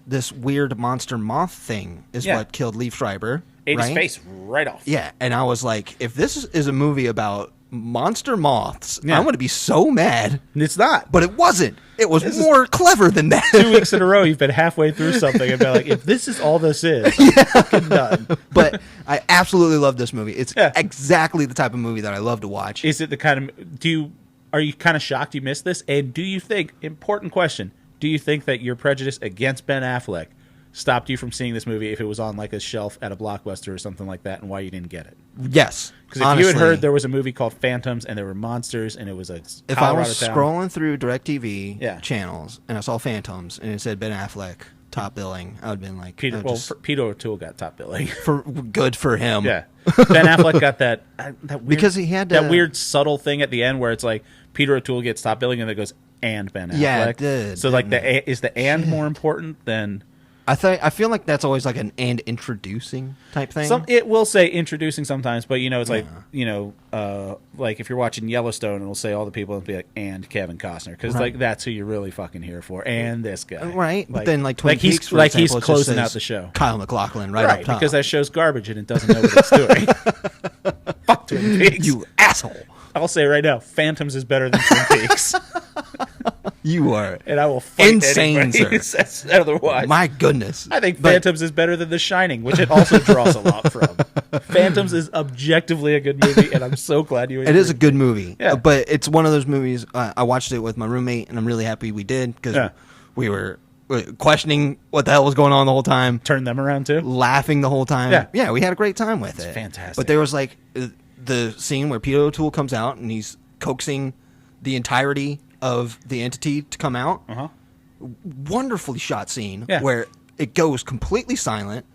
this weird monster moth thing is what killed Liev Schreiber. Ate his face right off. Yeah, and I was like, if this is a movie about monster moths. Yeah. I'm going to be so mad. It's not. But it wasn't. It was more clever than that. 2 weeks in a row, you've been halfway through something and been like, if this is all this is, I'm fucking done. But I absolutely love this movie. It's exactly the type of movie that I love to watch. Is it the kind of... Are you kind of shocked you missed this? And do you think... Important question. Do you think that your prejudice against Ben Affleck stopped you from seeing this movie if it was on like a shelf at a Blockbuster or something like that, and why you didn't get it? Yes. Because if you had heard there was a movie called Phantoms and there were monsters and it was a if I was scrolling through DirecTV channels and I saw Phantoms and it said Ben Affleck top billing, I would have been like, Peter O'Toole got top billing. Good for him. Yeah. Ben Affleck got that weird, because he had that weird subtle thing at the end where it's like Peter O'Toole gets top billing and it goes and Ben Affleck. Yeah, it did. So like is the and more important than... I feel like that's always like an and introducing type thing. It will say introducing sometimes, but it's like like if you're watching Yellowstone, it'll say all the people and be like and Kevin Costner because like that's who you're really fucking here for, and this guy, right? Like, but then like Twin Peaks, for example, he's closing out the show. Kyle MacLachlan, right up top, because that show's garbage and it doesn't know what it's doing. Fuck Twin Peaks, you asshole! I'll say right now, Phantoms is better than Twin Peaks. You are, and I will fight insane, sir. Otherwise, my goodness, I think Phantoms is better than The Shining, which it also draws a lot from. Phantoms is objectively a good movie, and I'm so glad you. It is a good movie, yeah. But it's one of those movies. I watched it with my roommate, and I'm really happy we did because we were questioning what the hell was going on the whole time. Turn them around too, laughing the whole time. Yeah, we had a great time with it. Fantastic. But there was like the scene where Peter O'Toole comes out and he's coaxing the entirety of the entity to come out. Wonderfully shot scene where it goes completely silent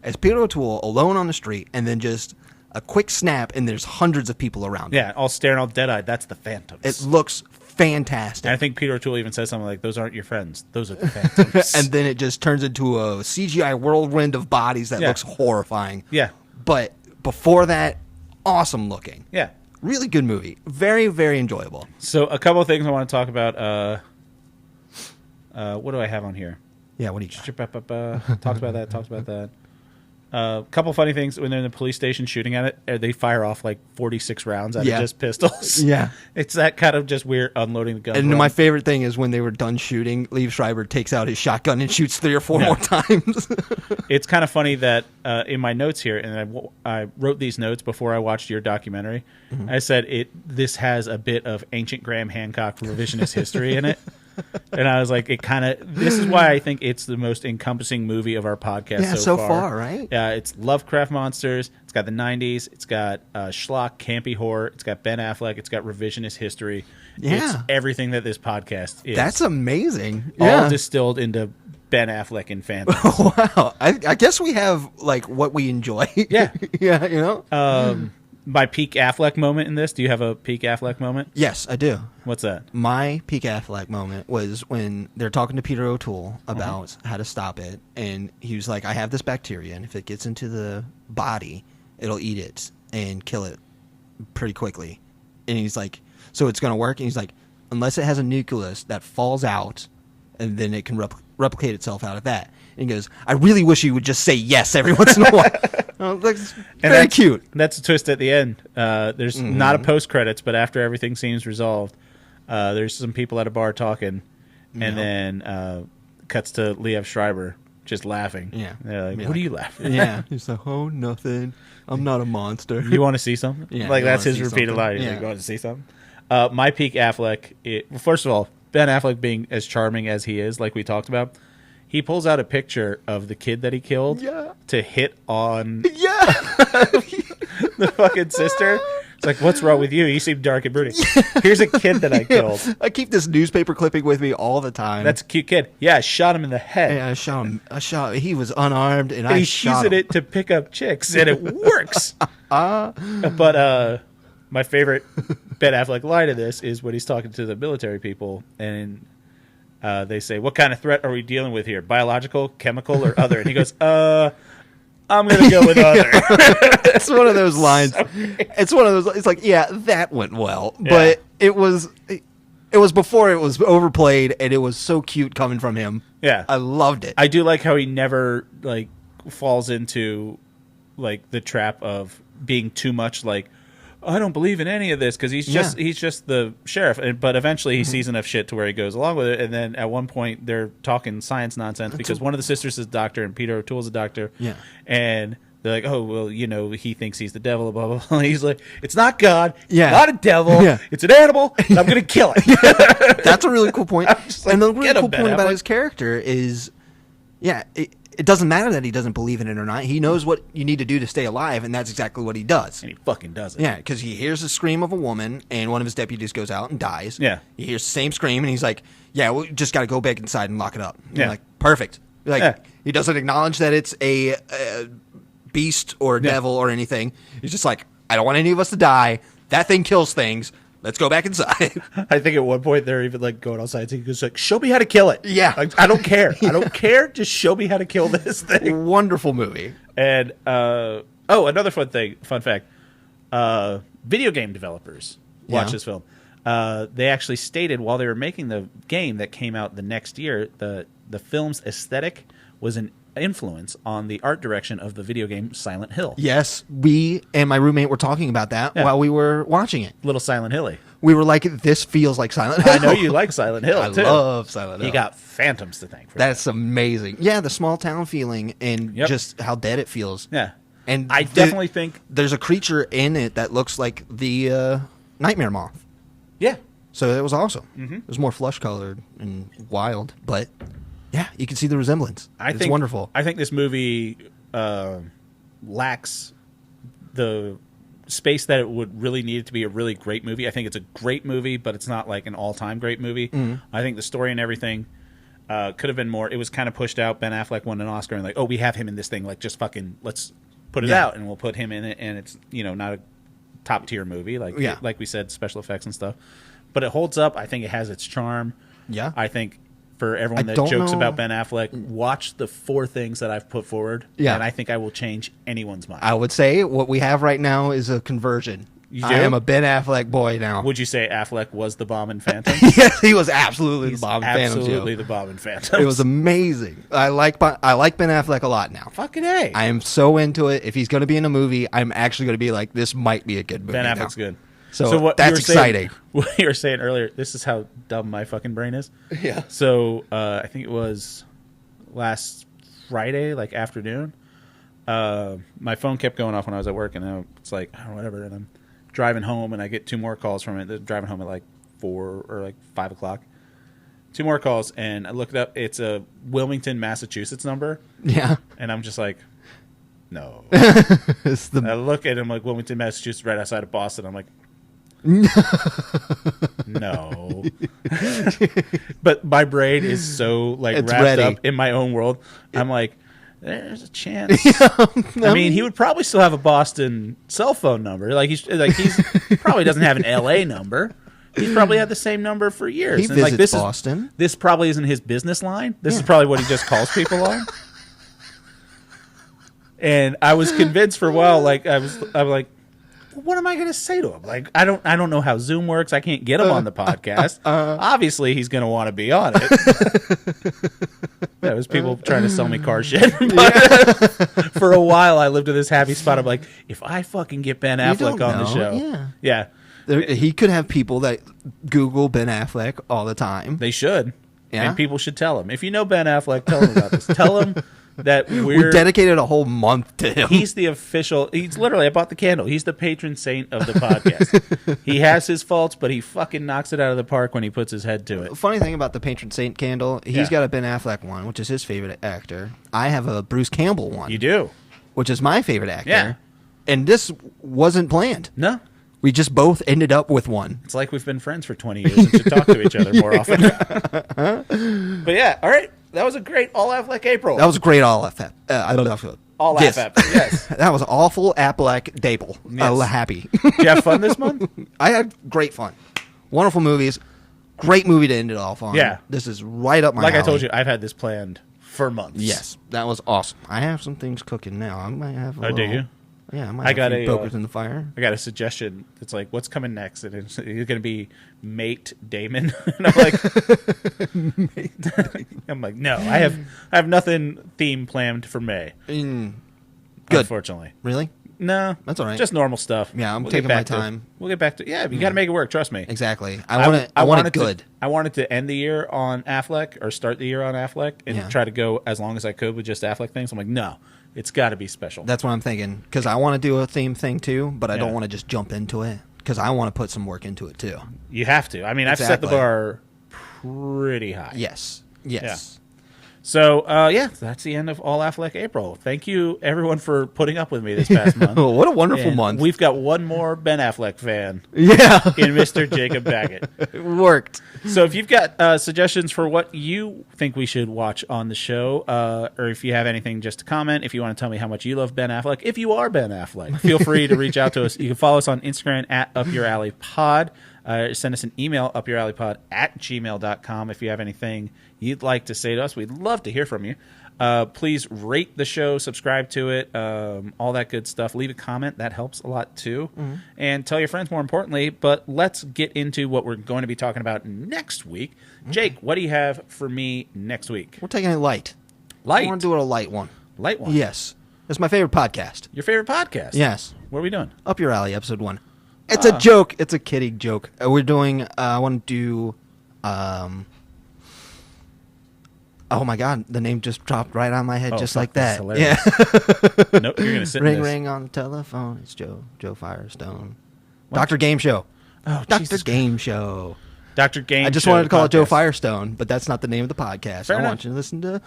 as Peter O'Toole alone on the street, and then just a quick snap and there's hundreds of people around him. Yeah, all staring all dead-eyed. That's the Phantoms. It looks fantastic. And I think Peter O'Toole even says something like, those aren't your friends. Those are the Phantoms. And then it just turns into a CGI whirlwind of bodies that looks horrifying. Yeah. But before that, awesome looking. Yeah. Really good movie. Very, very enjoyable. So a couple of things I want to talk about. What do I have on here? Yeah, what do you got? Talks about that. A couple funny things when they're in the police station shooting at it. They fire off like 46 rounds out of just pistols. Yeah. It's that kind of just weird unloading the gun. And my favorite thing is when they were done shooting, Liev Schreiber takes out his shotgun and shoots 3 or 4 more times. It's kind of funny that in my notes here, and I wrote these notes before I watched your documentary, I said this has a bit of ancient Graham Hancock revisionist history in it. And I was like, this is why I think it's the most encompassing movie of our podcast so far. Right? Yeah, it's Lovecraft monsters. It's got the 90s. It's got schlock, campy horror. It's got Ben Affleck. It's got revisionist history. Yeah. It's everything that this podcast is. That's amazing. All distilled into Ben Affleck and Phantoms. Wow. I guess we have, like, what we enjoy. Yeah. Yeah, you know? My peak Affleck moment in this. Do you have a peak Affleck moment? Yes, I do. What's that? My peak Affleck moment was when they're talking to Peter O'Toole about how to stop it, and he was like, I have this bacteria, and if it gets into the body, it'll eat it and kill it pretty quickly. And he's like, so it's going to work? And he's like, unless it has a nucleus that falls out, and then it can replicate itself out of that. And he goes, I really wish you would just say yes every once in a while. That's very cute. That's a twist at the end. There's not a post credits, but after everything seems resolved, there's some people at a bar talking, and then cuts to Liev Schreiber just laughing. Yeah. They're like, what are you laughing at? Yeah. He's like, oh, nothing. I'm not a monster. You want to see something? Yeah, like, that's his repeated line. He's like, you want to see something? My peak Affleck, first of all, Ben Affleck being as charming as he is, like we talked about, he pulls out a picture of the kid that he killed to hit on the fucking sister. It's like, what's wrong with you? You seem dark and brooding. Here's a kid that I killed. I keep this newspaper clipping with me all the time. That's a cute kid. Yeah, I shot him in the head. Yeah, I shot him. He was unarmed, and I shot him. He's using it to pick up chicks, and it works. But my favorite Ben Affleck line of this is when he's talking to the military people, and they say, what kind of threat are we dealing with here? Biological, chemical, or other? And he goes, I'm going to go with other. It's one of those lines. It's one of those. It's like, yeah, that went well. Yeah. But it was before it was overplayed, and it was so cute coming from him. Yeah. I loved it. I do like how he never, falls into, the trap of being too much I don't believe in any of this because he's just the sheriff. But eventually he sees enough shit to where he goes along with it. And then at one point they're talking science nonsense because one of the sisters is a doctor and Peter O'Toole's a doctor. Yeah. And they're like, oh, well, he thinks he's the devil, blah, blah, blah. He's like, it's not God. Yeah. Not a devil. Yeah. It's an animal. And I'm going to kill it. That's a really cool point. Like, and the really cool Ben point about Affleck. his character is, it doesn't matter that he doesn't believe in it or not. He knows what you need to do to stay alive, and that's exactly what he does. And he fucking does it. Yeah, because he hears the scream of a woman, and one of his deputies goes out and dies. Yeah. He hears the same scream, and he's like, yeah, we just got to go back inside and lock it up. And Yeah. you're like, perfect. Like, Yeah. he doesn't acknowledge that it's a beast or devil or anything. He's just like, I don't want any of us to die. That thing kills things. Let's go back inside. I think at one point they're even like going outside. He goes like, "Show me how to kill it." Yeah. Like, I don't care. I don't care. Just show me how to kill this thing. Wonderful movie. And another fun fact: video game developers watch this film. They actually stated while they were making the game that came out the next year, the film's aesthetic was an influence on the art direction of the video game Silent Hill. Yes, we and my roommate were talking about that while we were watching it. Little Silent Hilly. We were like, this feels like Silent Hill. I know you like Silent Hill, too. I love Silent Hill. You got phantoms to thank for That's amazing. Yeah, the small town feeling and just how dead it feels. Yeah. And I definitely think there's a creature in it that looks like the nightmare moth. Yeah. So it was awesome. Mm-hmm. It was more flesh colored and wild, but yeah, you can see the resemblance. It's wonderful. I think this movie lacks the space that it would really need it to be a really great movie. I think it's a great movie, but it's not like an all-time great movie. Mm-hmm. I think the story and everything could have been more. It was kind of pushed out. Ben Affleck won an Oscar and like, oh, we have him in this thing. Like, just fucking let's put it out and we'll put him in it. And it's not a top-tier movie. Like we said, special effects and stuff. But it holds up. I think it has its charm. Yeah. I think for everyone that jokes about Ben Affleck, watch the 4 things that I've put forward, and I think I will change anyone's mind. I would say what we have right now is a conversion. You do? I am a Ben Affleck boy now. Would you say Affleck was the bomb in Phantom? Yes, he was absolutely the bomb in Phantom. Absolutely the bomb in Phantom. It was amazing. I like Ben Affleck a lot now. Fucking A. I am so into it. If he's going to be in a movie, I'm actually going to be be this might be a good movie. Ben Affleck's good. So what that's exciting. What you were saying earlier, this is how dumb my fucking brain is. Yeah. So I think it was last Friday, like afternoon. My phone kept going off when I was at work, and it's like, oh, whatever. And I'm driving home, and I get 2 more calls from it. They're driving home at like 4 or like 5 o'clock. 2 more calls, and I looked up. It's a Wilmington, Massachusetts number. Yeah. And I'm just like, no. It's I look at him like Wilmington, Massachusetts, right outside of Boston. I'm like, no. But my brain is so it's wrapped ready. up in my own world. I'm like, there's a chance. I mean, he would probably still have a Boston cell phone number. He probably doesn't have an LA number. He's probably had the same number for years. He visits Boston. This probably isn't his business line. This is probably what he just calls people on. And I was convinced for a while. I'm like, what am I going to say to him? Like, I don't know how Zoom works. I can't get him on the podcast. Obviously, he's going to want to be on it. There was people trying to sell me car shit. But for a while, I lived in this happy spot. I'm like, if I fucking get Ben Affleck on the show, yeah. He could have people that Google Ben Affleck all the time. They should. Yeah. And people should tell him. If you know Ben Affleck, tell him about this. Tell him that we dedicated a whole month to him. He's the official. He's literally, I bought the candle. He's the patron saint of the podcast. He has his faults, but he fucking knocks it out of the park when he puts his head to it. Funny thing about the patron saint candle, he's got a Ben Affleck one, which is his favorite actor. I have a Bruce Campbell one. You do? Which is my favorite actor. Yeah. And this wasn't planned. No. We just both ended up with one. It's like we've been friends for 20 years and should talk to each other more often. But yeah, all right. That was a great All Affleck April. That was a great All Affleck. I don't know. All Affleck, yes. That was awful Affleck Dable. Yes. Happy. Did you have fun this month? I had great fun. Wonderful movies. Great movie to end it off on. Yeah. This is right up my alley. Like I told you, I've had this planned for months. Yes. That was awesome. I have some things cooking now. I might have do you? Yeah, I might have a pokers in the fire. I got a suggestion. It's like, what's coming next? And it's going to be Mate Damon. And I'm like, no, I have nothing theme planned for May. Good. Unfortunately. Really? No, That's all right. Just normal stuff. Yeah, I'm We'll taking get my back to- time. We'll get back to you got to make it work. Trust me. Exactly. I want it good. I wanted to end the year on Affleck or start the year on Affleck and try to go as long as I could with just Affleck things. I'm like, no, it's got to be special. That's what I'm thinking because I want to do a theme thing too, but I don't want to just jump into it because I want to put some work into it too. You have to. I mean, I've set the bar pretty high. Yes. Yes. So, that's the end of All Affleck April. Thank you, everyone, for putting up with me this past month. What a wonderful And month. We've got one more Ben Affleck fan Yeah. in Mr. Jacob Baggett. It worked. So if you've got suggestions for what you think we should watch on the show, or if you have anything just to comment, if you want to tell me how much you love Ben Affleck, if you are Ben Affleck, feel free to reach out to us. You can follow us on Instagram at upyouralleypod. Send us an email, upyouralleypod@gmail.com. If you have anything you'd like to say to us, we'd love to hear from you. Please rate the show, subscribe to it, all that good stuff. Leave a comment. That helps a lot, too. Mm-hmm. And tell your friends, more importantly. But let's get into what we're going to be talking about next week. Mm-hmm. Jake, what do you have for me next week? We're taking it light. Light? I want to do it a light one. Light one? Yes. It's my favorite podcast. Your favorite podcast? Yes. What are we doing? Up Your Alley, episode 1. It's a joke. It's a kiddie joke. We're doing, I want to do, oh my God, the name just dropped right on my head just like that. Yeah. Nope, you're going to sit Ring, in this. ring on the telephone. It's Joe Firestone. Dr. Game Show. Oh, Dr. Jesus. Game Show. Dr. Game Show. I just wanted to call it podcast. Joe Firestone, but that's not the name of the podcast. Fair I enough. want you to listen to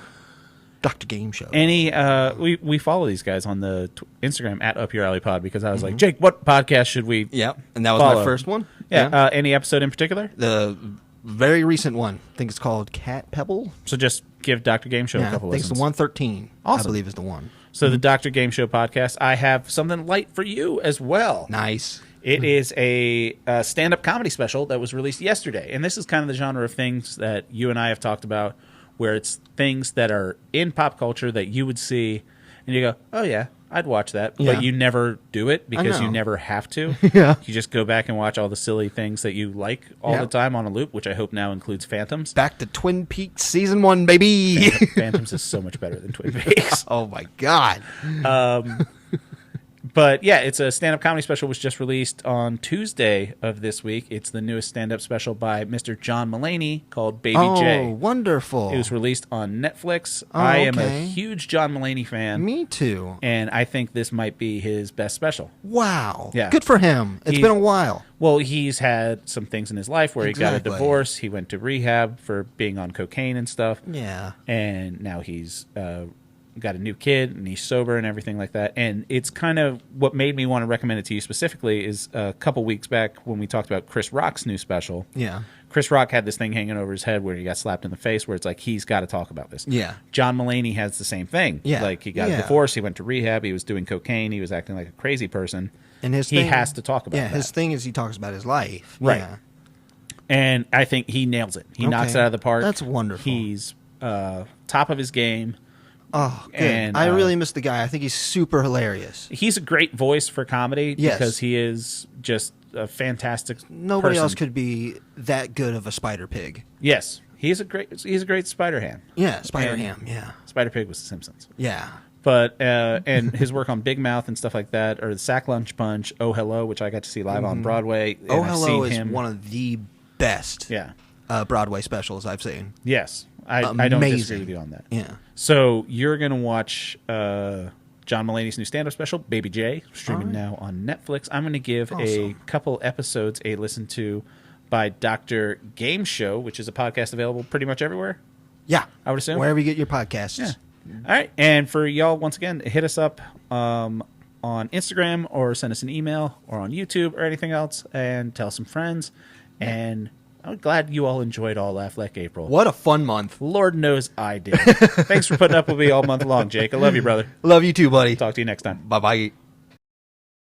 Dr. Game Show. We follow these guys on the Instagram at Up Your Alley Pod because I was like, Jake, what podcast should we Yep, and that was follow? my first one. Yeah. Any episode in particular? The very recent one. I think it's called Cat Pebble. So just give Dr. Game Show a couple I think listens. it's the 113. Awesome. I believe is the one. So the Dr. Game Show podcast, I have something light for you as well. Nice. It is a stand-up comedy special that was released yesterday. And this is kind of the genre of things that you and I have talked about where it's things that are in pop culture that you would see and you go, oh, yeah, I'd watch that. Yeah. But you never do it because know. you never have to. Yeah. You just go back and watch all the silly things that you like all the time on a loop, which I hope now includes Phantoms. Back to Twin Peaks season 1, baby. Phantoms is so much better than Twin Peaks. Oh my God. But yeah, it's a stand-up comedy special was just released on Tuesday of this week. It's the newest stand-up special by Mr. John Mulaney called Baby J. Oh, wonderful. It was released on Netflix. Oh, I am okay. a huge John Mulaney fan. Me too. And I think this might be his best special. Wow. Yeah. Good for him. It's been a while. Well, he's had some things in his life where he got a Exactly. divorce. He went to rehab for being on cocaine and stuff. Yeah. And now he's got a new kid and he's sober and everything like that. And it's kind of what made me want to recommend it to you specifically is a couple weeks back when we talked about Chris Rock's new special. Yeah. Chris Rock had this thing hanging over his head where he got slapped in the face where it's like he's got to talk about this. Yeah. John Mulaney has the same thing. Yeah. Like he got a divorce, he went to rehab, he was doing cocaine, he was acting like a crazy person. And his he thing, has to talk about that. Yeah, his thing is he talks about his life. Right. Yeah. And I think he nails it. He knocks it out of the park. That's wonderful. He's top of his game. Oh, good. And, I really miss the guy. I think he's super hilarious. He's a great voice for comedy Yes. because he is just a fantastic Nobody person. else could be that good of a spider pig. Yes. He's a great Spider Ham. Yeah, Spider And Ham. Yeah. Spider Pig was The Simpsons. Yeah. But and his work on Big Mouth and stuff like that, or the Sack Lunch Bunch, Oh Hello, which I got to see live on Broadway. And Oh I've Hello seen is him. one of the best Broadway specials I've seen. Yes, I don't disagree with you on that. Yeah. So you're gonna watch John Mulaney's new stand-up special, Baby J, streaming now on Netflix. I'm gonna give a couple episodes a listen to by Dr. Game Show, which is a podcast available pretty much everywhere. Yeah. I would assume. Wherever you get your podcasts. Yeah. All right. And for y'all, once again, hit us up on Instagram or send us an email or on YouTube or anything else and tell some friends. And I'm glad you all enjoyed All Affleck April. What a fun month. Lord knows I did. Thanks for putting up with me all month long, Jake. I love you, brother. Love you too, buddy. Talk to you next time. Bye-bye.